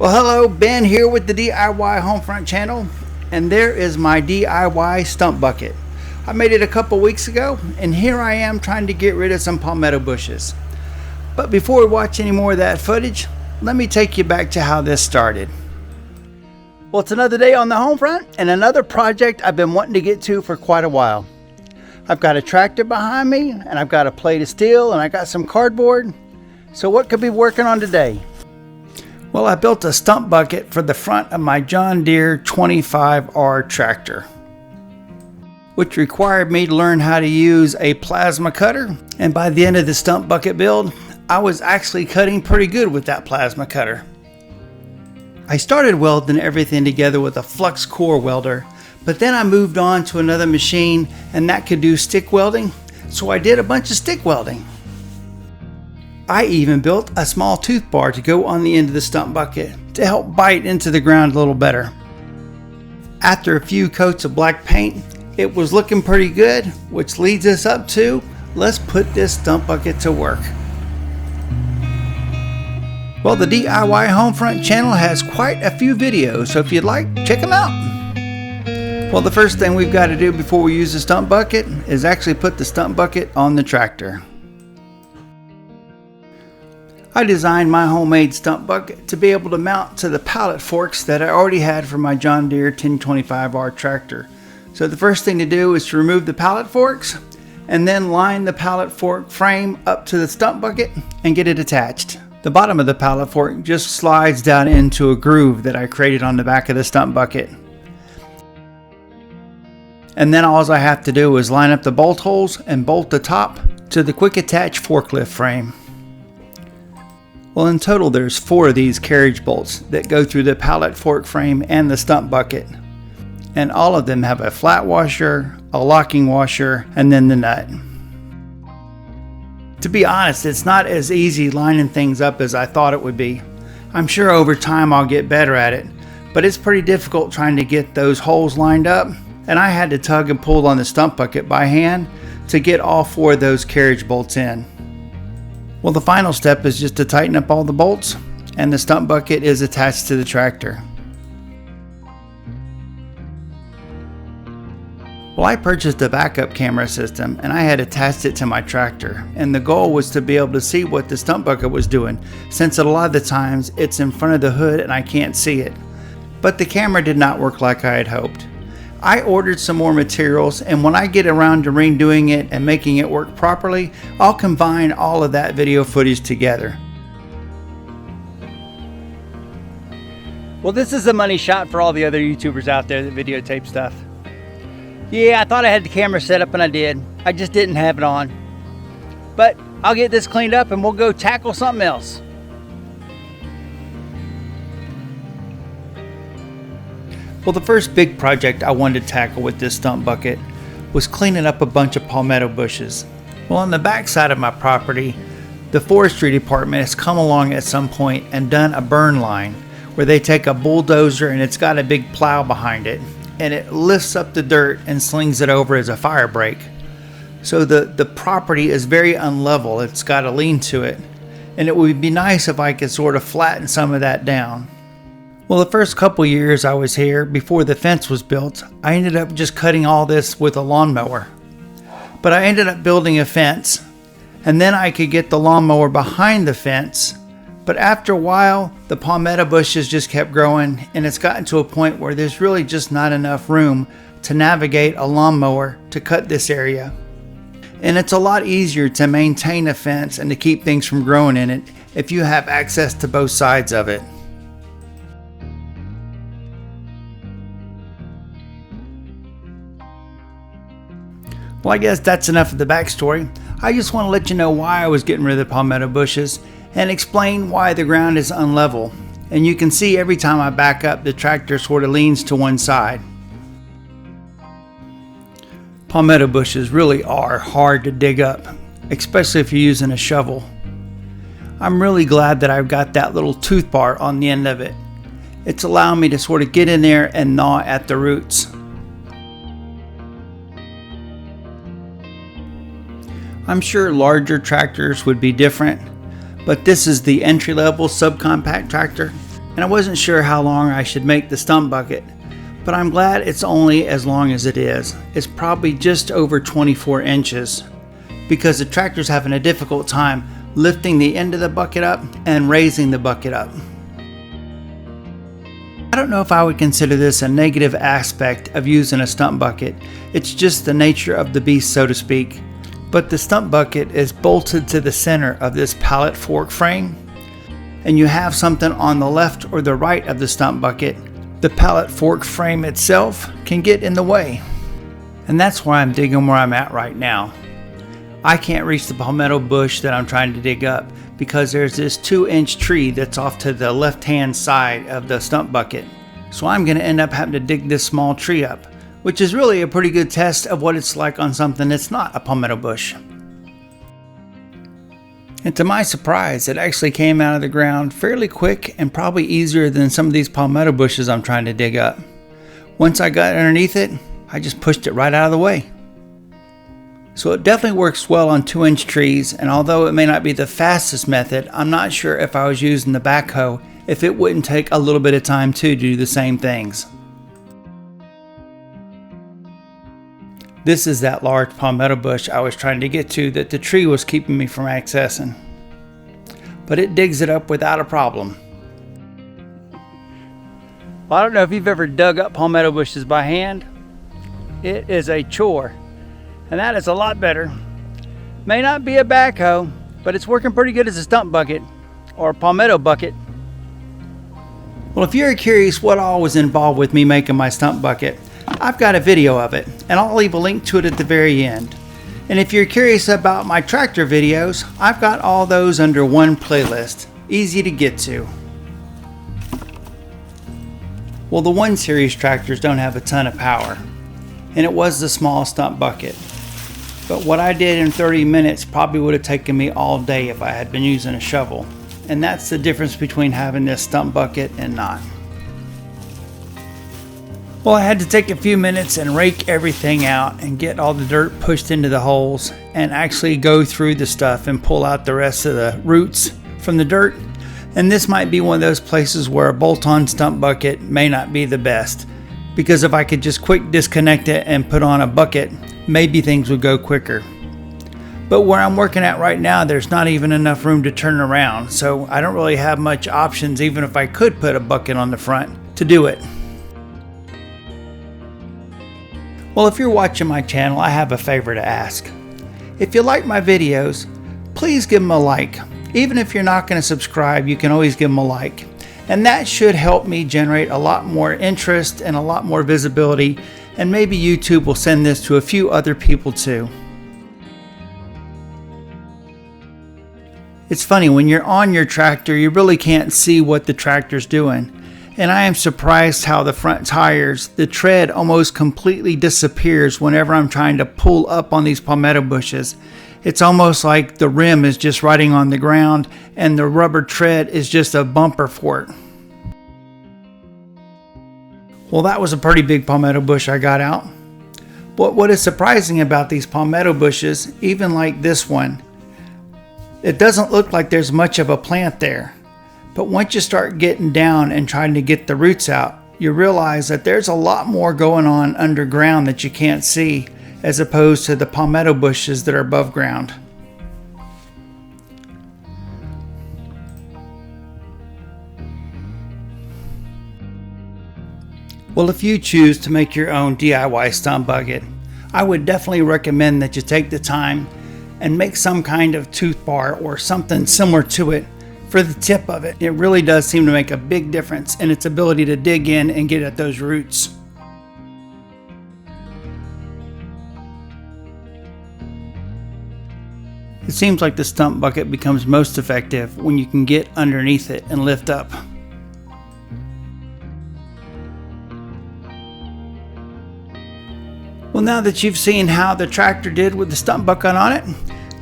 Well, hello, Ben here with the DIY Homefront channel, and there is my DIY stump bucket. I made it a couple weeks ago, and here I am trying to get rid of some palmetto bushes. But before we watch any more of that footage, let me take you back to how this started. Well, it's another day on the Homefront, and another project I've been wanting to get to for quite a while. I've got a tractor behind me, and I've got a plate of steel, and I got some cardboard. So what could we be working on today? Well, I built a stump bucket for the front of my John Deere 25R tractor, which required me to learn how to use a plasma cutter. And by the end of the stump bucket build, I was actually cutting pretty good with that plasma cutter. I started welding everything together with a flux core welder, but then I moved on to another machine and that could do stick welding, so I did a bunch of stick welding. I even built a small tooth bar to go on the end of the stump bucket to help bite into the ground a little better. After a few coats of black paint, it was looking pretty good, which leads us up to, let's put this stump bucket to work. Well, the DIY Homefront channel has quite a few videos, so if you'd like, check them out. Well, the first thing we've got to do before we use the stump bucket is actually put the stump bucket on the tractor. I designed my homemade stump bucket to be able to mount to the pallet forks that I already had for my John Deere 1025R tractor. So the first thing to do is to remove the pallet forks and then line the pallet fork frame up to the stump bucket and get it attached. The bottom of the pallet fork just slides down into a groove that I created on the back of the stump bucket. And then all I have to do is line up the bolt holes and bolt the top to the quick attach forklift frame. Well, in total there's 4 of these carriage bolts that go through the pallet fork frame and the stump bucket. And all of them have a flat washer, a locking washer, and then the nut. To be honest, it's not as easy lining things up as I thought it would be. I'm sure over time I'll get better at it, but it's pretty difficult trying to get those holes lined up, and I had to tug and pull on the stump bucket by hand to get all 4 of those carriage bolts in. Well, the final step is just to tighten up all the bolts, and the stump bucket is attached to the tractor. Well, I purchased a backup camera system and I had attached it to my tractor, and the goal was to be able to see what the stump bucket was doing, since a lot of the times it's in front of the hood and I can't see it. But the camera did not work like I had hoped. I ordered some more materials, and when I get around to redoing it and making it work properly, I'll combine all of that video footage together. Well, this is a money shot for all the other YouTubers out there that videotape stuff. Yeah, I thought I had the camera set up and I did. I just didn't have it on. But I'll get this cleaned up and we'll go tackle something else. Well, the first big project I wanted to tackle with this stump bucket was cleaning up a bunch of palmetto bushes. Well, on the back side of my property, the forestry department has come along at some point and done a burn line where they take a bulldozer and it's got a big plow behind it, and it lifts up the dirt and slings it over as a fire break. So the property is very unlevel. It's got a lean to it, and it would be nice if I could sort of flatten some of that down. Well, the first couple years I was here, before the fence was built, I ended up just cutting all this with a lawnmower. But I ended up building a fence, and then I could get the lawnmower behind the fence. But after a while, the palmetto bushes just kept growing, and it's gotten to a point where there's really just not enough room to navigate a lawnmower to cut this area. And it's a lot easier to maintain a fence and to keep things from growing in it if you have access to both sides of it. Well, I guess that's enough of the backstory. I just want to let you know why I was getting rid of the palmetto bushes and explain why the ground is unlevel. And you can see every time I back up, the tractor sort of leans to one side. Palmetto bushes really are hard to dig up, especially if you're using a shovel. I'm really glad that I've got that little tooth bar on the end of it. It's allowing me to sort of get in there and gnaw at the roots. I'm sure larger tractors would be different, but this is the entry-level subcompact tractor, and I wasn't sure how long I should make the stump bucket, but I'm glad it's only as long as it is. It's probably just over 24 inches because the tractor's having a difficult time lifting the end of the bucket up and raising the bucket up. I don't know if I would consider this a negative aspect of using a stump bucket. It's just the nature of the beast, so to speak. But the stump bucket is bolted to the center of this pallet fork frame, and you have something on the left or the right of the stump bucket. The pallet fork frame itself can get in the way. And that's why I'm digging where I'm at right now. I can't reach the palmetto bush that I'm trying to dig up because there's this 2-inch tree that's off to the left-hand side of the stump bucket. So I'm going to end up having to dig this small tree up, which is really a pretty good test of what it's like on something that's not a palmetto bush. And to my surprise, it actually came out of the ground fairly quick and probably easier than some of these palmetto bushes I'm trying to dig up. Once I got underneath it, I just pushed it right out of the way. So it definitely works well on 2-inch trees, and although it may not be the fastest method, I'm not sure if I was using the backhoe if it wouldn't take a little bit of time too to do the same things. This is that large palmetto bush I was trying to get to that the tree was keeping me from accessing. But it digs it up without a problem. Well, I don't know if you've ever dug up palmetto bushes by hand. It is a chore. And that is a lot better. May not be a backhoe, but it's working pretty good as a stump bucket or a palmetto bucket. Well, if you're curious what all was involved with me making my stump bucket, I've got a video of it, and I'll leave a link to it at the very end. And if you're curious about my tractor videos, I've got all those under one playlist, easy to get to. Well, the 1 Series tractors don't have a ton of power, and it was the small stump bucket. But what I did in 30 minutes probably would have taken me all day if I had been using a shovel. And that's the difference between having this stump bucket and not. Well, I had to take a few minutes and rake everything out and get all the dirt pushed into the holes and actually go through the stuff and pull out the rest of the roots from the dirt. And this might be one of those places where a bolt-on stump bucket may not be the best, because if I could just quick disconnect it and put on a bucket, maybe things would go quicker. But where I'm working at right now, there's not even enough room to turn around, so I don't really have much options, even if I could put a bucket on the front, to do it. Well, if you're watching my channel, I have a favor to ask. If you like my videos, please give them a like. Even if you're not going to subscribe, you can always give them a like. And that should help me generate a lot more interest and a lot more visibility, and maybe YouTube will send this to a few other people too. It's funny, when you're on your tractor, you really can't see what the tractor's doing. And I am surprised how the front tires, the tread almost completely disappears whenever I'm trying to pull up on these palmetto bushes. It's almost like the rim is just riding on the ground and the rubber tread is just a bumper for it. Well, that was a pretty big palmetto bush I got out. But what is surprising about these palmetto bushes, even like this one, it doesn't look like there's much of a plant there. But once you start getting down and trying to get the roots out, you realize that there's a lot more going on underground that you can't see, as opposed to the palmetto bushes that are above ground. Well, if you choose to make your own DIY stump bucket, I would definitely recommend that you take the time and make some kind of tooth bar or something similar to it for the tip of it. It really does seem to make a big difference in its ability to dig in and get at those roots. It seems like the stump bucket becomes most effective when you can get underneath it and lift up. Well, now that you've seen how the tractor did with the stump bucket on it,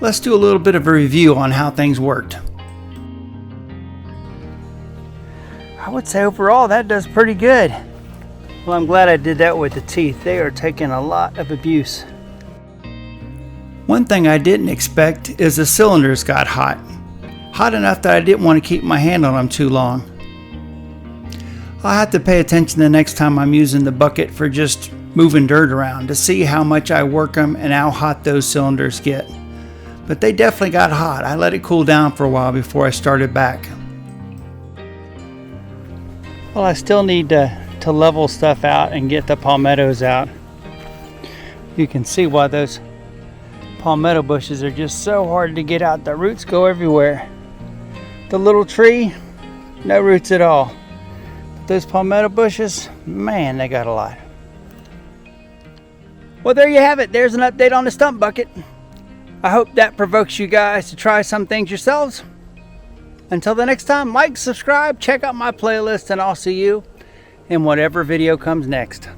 let's do a little bit of a review on how things worked. I would say overall that does pretty good. Well, I'm glad I did that with the teeth. They are taking a lot of abuse. One thing I didn't expect is the cylinders got hot. Hot enough that I didn't want to keep my hand on them too long. I'll have to pay attention the next time I'm using the bucket for just moving dirt around to see how much I work them and how hot those cylinders get. But they definitely got hot. I let it cool down for a while before I started back. Well, I still need to level stuff out and get the palmettos out. You can see why those palmetto bushes are just so hard to get out. The roots go everywhere. The little tree, no roots at all. But those palmetto bushes, man, they got a lot. Well, there you have it. There's an update on the stump bucket. I hope that provokes you guys to try some things yourselves. Until the next time, like, subscribe, check out my playlist, and I'll see you in whatever video comes next.